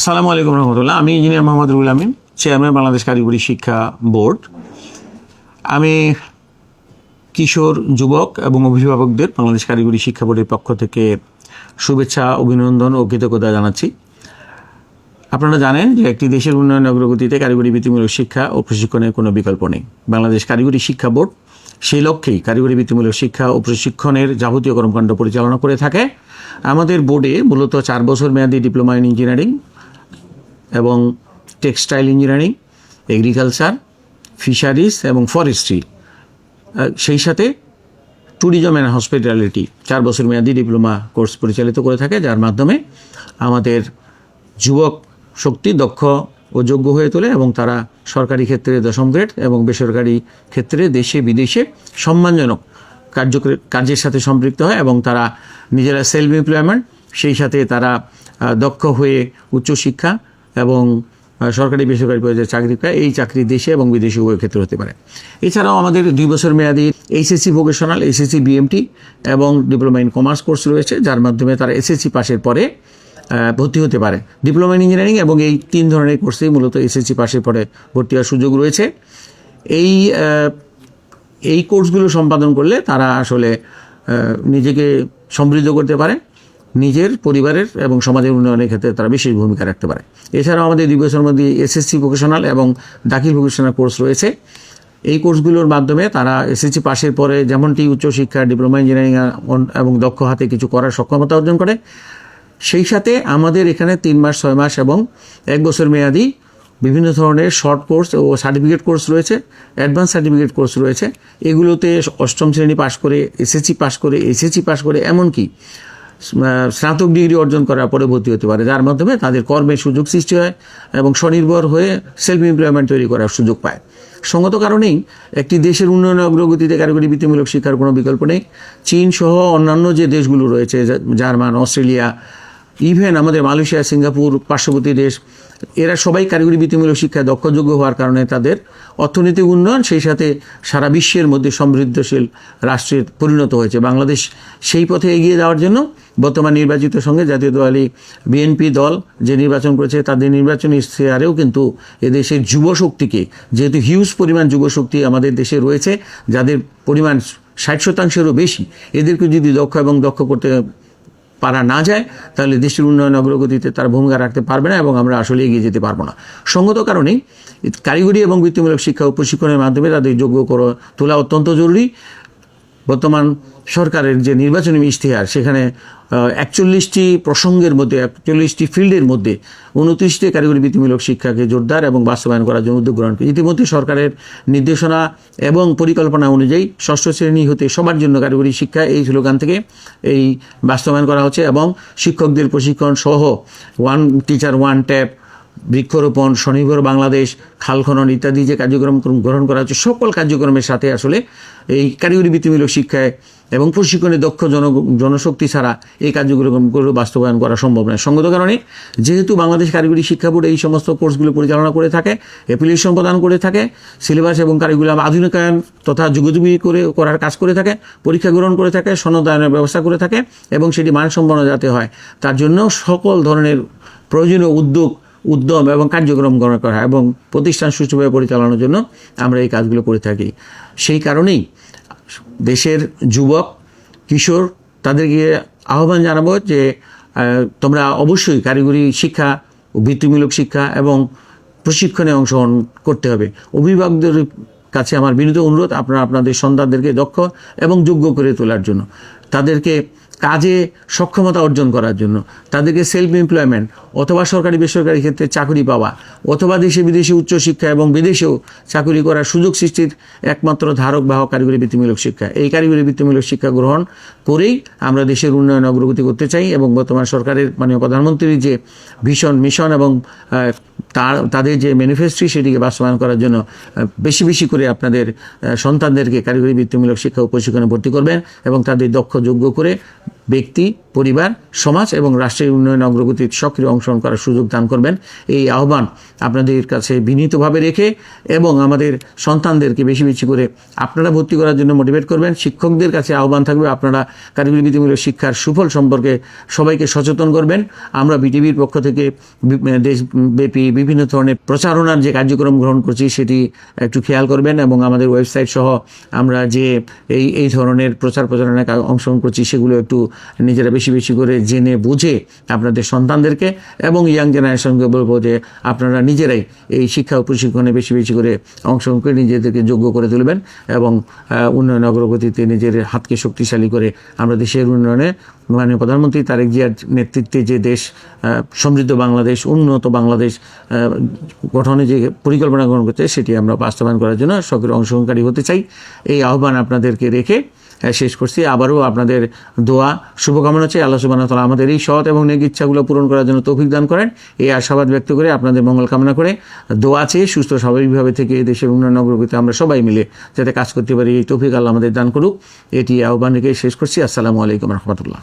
আসসালামু আলাইকুম রহমতুল্লাহ। আমি ইঞ্জিনিয়ার মোহাম্মদ রুহুল আমিন, চেয়ারম্যান বাংলাদেশ কারিগরি শিক্ষা বোর্ড। আমি কিশোর, যুবক এবং অভিভাবকদের বাংলাদেশ কারিগরি শিক্ষা বোর্ডের পক্ষ থেকে শুভেচ্ছা, অভিনন্দন ও কৃতজ্ঞতা জানাচ্ছি। আপনারা জানেন যে একটি দেশের উন্নয়ন অগ্রগতিতে কারিগরি বৃত্তিমূলক শিক্ষা ও প্রশিক্ষণের কোনো বিকল্প নেই। বাংলাদেশ কারিগরি শিক্ষা বোর্ড সেই লক্ষ্যেই কারিগরি বৃত্তিমূলক শিক্ষা ও প্রশিক্ষণের যাবতীয় কর্মকাণ্ড পরিচালনা করে থাকে। আমাদের বোর্ডে মূলত 4 বছর মেয়াদী ডিপ্লোমা ইন ইঞ্জিনিয়ারিং এবং টেক্সটাইল ইঞ্জিনিয়ারিং, এগ্রিকালচার, ফিশারিজ এবং ফরেস্ট্রি, সেই সাথে ট্যুরিজম অ্যান্ড হসপিটালিটি 4 বছর মেয়াদী ডিপ্লোমা কোর্স পরিচালিত করে থাকে, যার মাধ্যমে আমাদের যুবক শক্তি দক্ষ ও যোগ্য হয়ে তোলে এবং তারা সরকারি ক্ষেত্রে 10ম গ্রেড এবং বেসরকারি ক্ষেত্রে দেশে বিদেশে সম্মানজনক কার্যের সাথে সম্পৃক্ত হয় এবং তারা নিজেরা সেলফ এমপ্লয়মেন্ট, সেই সাথে তারা দক্ষ হয়ে উচ্চশিক্ষা এবং সরকারি বেসরকারি পর্যায়ে চাকরি পায়। এই চাকরি দেশে এবং বিদেশে উভয় ক্ষেত্রে হতে পারে। এছাড়াও আমাদের 2 বছর মেয়াদী এইচএসসি ভোকেশনাল, এইচএসসি বিএমটি এবং ডিপ্লোমা ইন কমার্স কোর্স রয়েছে, যার মাধ্যমে তারা এসএসসি পাশের পরে ভর্তি হতে পারে। ডিপ্লোমা ইন ইঞ্জিনিয়ারিং এবং এই 3 ধরনের কোর্সেই মূলত এসএসসি পাশের পরে ভর্তি হওয়ার সুযোগ রয়েছে। এই কোর্সগুলো সম্পাদন করলে তারা আসলে নিজেকে সমৃদ্ধ করতে পারে, নিজের পরিবারের এবং সমাজের উন্নয়নের ক্ষেত্রে তারা বিশেষ ভূমিকা রাখতে পারে। এছাড়াও আমাদের 2 বছরের মধ্যে এসএসসি ভোকেশনাল এবং দাখিল ভোকেশনাল কোর্স রয়েছে। এই কোর্সগুলোর মাধ্যমে তারা এসএসসি পাশের পরে যেমনটি উচ্চশিক্ষা, ডিপ্লোমা ইঞ্জিনিয়ারিং এবং দক্ষ হাতে কিছু করার সক্ষমতা অর্জন করে, সেই সাথে আমাদের এখানে 3 মাস, 6 মাস এবং 1 বছর মেয়াদী বিভিন্ন ধরনের শর্ট কোর্স ও সার্টিফিকেট কোর্স রয়েছে, অ্যাডভান্স সার্টিফিকেট কোর্স রয়েছে। এগুলোতে 8ম শ্রেণী পাশ করে, এসএসসি পাশ করে, এইচএসসি পাশ করে, এমনকি স্নাতক ডিগ্রি অর্জন করার পরে ভর্তি হতে পারে, যার মাধ্যমে তাদের কর্মের সুযোগ সৃষ্টি হয় এবং স্বনির্ভর হয়ে সেলফ এমপ্লয়মেন্ট তৈরি করার সুযোগ পায়। সঙ্গত কারণেই একটি দেশের উন্নয়নের অগ্রগতিতে কারিগরি বৃত্তিমূলক শিক্ষার কোনো বিকল্প নেই। চীন সহ অন্যান্য যে দেশগুলো রয়েছে, জার্মান, অস্ট্রেলিয়া, ইভেন আমাদের মালয়েশিয়া, সিঙ্গাপুর, পার্শ্ববর্তী দেশ, এরা সবাই কারিগরি বৃত্তিমূলক শিক্ষায় দক্ষযোগ্য হওয়ার কারণে তাদের অর্থনৈতিক উন্নয়ন, সেই সাথে সারা বিশ্বের মধ্যে সমৃদ্ধশীল রাষ্ট্রের পরিণত হয়েছে। বাংলাদেশ সেই পথে এগিয়ে যাওয়ার জন্য বর্তমান নির্বাচিত সঙ্গে জাতীয়তাবাদী বিএনপি দল যে নির্বাচন করেছে, তাদের নির্বাচনী ইশতেহারেও কিন্তু এদেশের যুবশক্তিকে, যেহেতু হিউজ পরিমাণ যুবশক্তি আমাদের দেশে রয়েছে, যাদের পরিমাণ 60%-এরও বেশি, এদেরকে যদি দক্ষ করতে পারা না যায়, তাহলে দেশের উন্নয়ন অগ্রগতিতে তারা ভূমিকা রাখতে পারবে না এবং আমরা আসলে এগিয়ে যেতে পারবো না। সঙ্গত কারণেই কারিগরি এবং বৃত্তিমূলক শিক্ষা ও প্রশিক্ষণের মাধ্যমে তাদের যোগ্য করে তোলা অত্যন্ত জরুরি। বর্তমান সরকারের যে নির্বাচনী ইশতেহার, সেখানে 41টি প্রসঙ্গের মধ্যে, 41টি ফিল্ডের মধ্যে 29টি কারিগরি বৃত্তিমূলক শিক্ষাকে জোরদার এবং বাস্তবায়ন করার জন্য উদ্যোগ গ্রহণ করে। ইতিমধ্যে সরকারের নির্দেশনা এবং পরিকল্পনা অনুযায়ী 6ষ্ঠ শ্রেণী হতে সবার জন্য কারিগরি শিক্ষা, এই স্লোগান থেকে এই বাস্তবায়ন করা হচ্ছে এবং শিক্ষকদের প্রশিক্ষণ সহ 1 টিচার 1 ট্যাপ, বৃক্ষরোপণ, স্বনির্ভর বাংলাদেশ, খাল খনন ইত্যাদি যে কার্যক্রম গ্রহণ করা হচ্ছে, সকল কার্যক্রমের সাথে আসলে এই কারিগরি বৃত্তিমূলক শিক্ষায় এবং প্রশিক্ষণে দক্ষ জনশক্তি ছাড়া এই কার্যক্রমগুলো বাস্তবায়ন করা সম্ভব নয়। সঙ্গত কারণে যেহেতু বাংলাদেশ কারিগরি শিক্ষা বোর্ড এই সমস্ত কোর্সগুলো পরিচালনা করে থাকে, অ্যাপ্লিকেশন প্রদান করে থাকে, সিলেবাস এবং কারিকুলাম আধুনিকায়ন তথা যুগোপযোগী করার কাজ করে থাকে, পরীক্ষা গ্রহণ করে থাকে, সনদায়নের ব্যবস্থা করে থাকে এবং সেটি মানসম্পন্ন যাতে হয়, তার জন্য সকল ধরনের প্রয়োজনীয় উদ্যম এবং কার্যক্রম গ্রহণ করা হয় এবং প্রতিষ্ঠান সুষ্ঠুভাবে পরিচালনার জন্য আমরা এই কাজগুলো করে থাকি। সেই কারণেই দেশের যুবক, কিশোর, তাদেরকে আহ্বান জানাবো যে তোমরা অবশ্যই কারিগরি শিক্ষা, বৃত্তিমূলক শিক্ষা এবং প্রশিক্ষণে অংশগ্রহণ করতে হবে। অভিভাবকদের কাছে আমার বিনীত অনুরোধ, আপনারা আপনাদের সন্তানদেরকে দক্ষ এবং যোগ্য করে তোলার জন্য, তাদেরকে কাজে সক্ষমতা অর্জন করার জন্য, তাদেরকে সেলফ এমপ্লয়মেন্ট অথবা সরকারি বেসরকারি ক্ষেত্রে চাকরি পাওয়া অথবা দেশে বিদেশে উচ্চশিক্ষা এবং বিদেশেও চাকরি করার সুযোগ সৃষ্টির একমাত্র ধারক বাহক কারিগরি বৃত্তিমূলক শিক্ষা। এই কারিগরি বৃত্তিমূলক শিক্ষা গ্রহণ করেই আমরা দেশের উন্নয়ন অগ্রগতি করতে চাই এবং বর্তমান সরকারের মাননীয় প্রধানমন্ত্রীর যে ভীষণ মিশন এবং তাদের যে ম্যানিফেস্টো, সেটিকে বাস্তবায়ন করার জন্য বেশি বেশি করে আপনাদের সন্তানদেরকে কারিগরি বৃত্তিমূলক শিক্ষা ও প্রশিক্ষণে ভর্তি করবেন এবং তাদের দক্ষ যোগ্য করে ব্যক্তি, পরিবার, সমাজ এবং রাষ্ট্রের উন্নয়ন অগ্রগতির সক্রিয় অংশগ্রহণ করার সুযোগ দান করবেন। এই আহ্বান আপনাদের কাছে বিনীতভাবে রেখে এবং আমাদের সন্তানদেরকে বেশি বেশি করে আপনারা ভর্তি করার জন্য মোটিভেট করবেন। শিক্ষকদের কাছে আহ্বান থাকবে আপনারা কারিগরি বৃত্তিমূলক শিক্ষার সুফল সম্পর্কে সবাইকে সচেতন করবেন। আমরা বিটিভির পক্ষ থেকে দেশব্যাপী বিভিন্ন ধরনের প্রচারণার যে কার্যক্রম গ্রহণ করছি সেটি একটু খেয়াল করবেন এবং আমাদের ওয়েবসাইট সহ আমরা যে এই ধরনের প্রচারণায় অংশগ্রহণ করছি সেগুলো একটু নিজেরা বেশি বেশি করে জেনে বুঝে আপনাদের সন্তানদেরকে এবং ইয়াং জেনারেশনকে বলবো যে আপনারা নিজেরাই এই শিক্ষা ও প্রশিক্ষণে বেশি বেশি করে অংশগ্রহণ করে নিজেদেরকে যোগ্য করে তুলবেন এবং উন্নয়ন অগ্রগতিতে নিজের হাতকে শক্তিশালী করে আমরা দেশের উন্নয়নে মাননীয় প্রধানমন্ত্রী তারেক জিয়ার নেতৃত্বে যে দেশ সমৃদ্ধ বাংলাদেশ, উন্নত বাংলাদেশ গঠনে যে পরিকল্পনা গ্রহণ করছে সেটি আমরা বাস্তবায়ন করার জন্য সক্রিয় অংশগ্রহণকারী হতে চাই। এই আহ্বান আপনাদেরকে রেখে শেষ করছি। আবারও আপনাদের দোয়া শুভকামনা চাই। আল্লাহ সুবহানাহু ওয়া তাআলা আমাদের এই সৎ এবং নেক ইচ্ছাগুলো পূরণ করার জন্য তৌফিক দান করেন, এই আশাবাদ ব্যক্ত করে আপনাদের মঙ্গল কামনা করে দোয়া চেয়ে সুস্থ স্বাভাবিকভাবে থেকে দেশের উন্নয়ন অগ্রগতিতে আমরা সবাই মিলে যাতে কাজ করতে পারি এই তৌফিক আল্লাহ আমাদের দান করুক। এটি আহ্বান রেখে শেষ করছি। আসসালামু আলাইকুম রহমতুল্লাহ।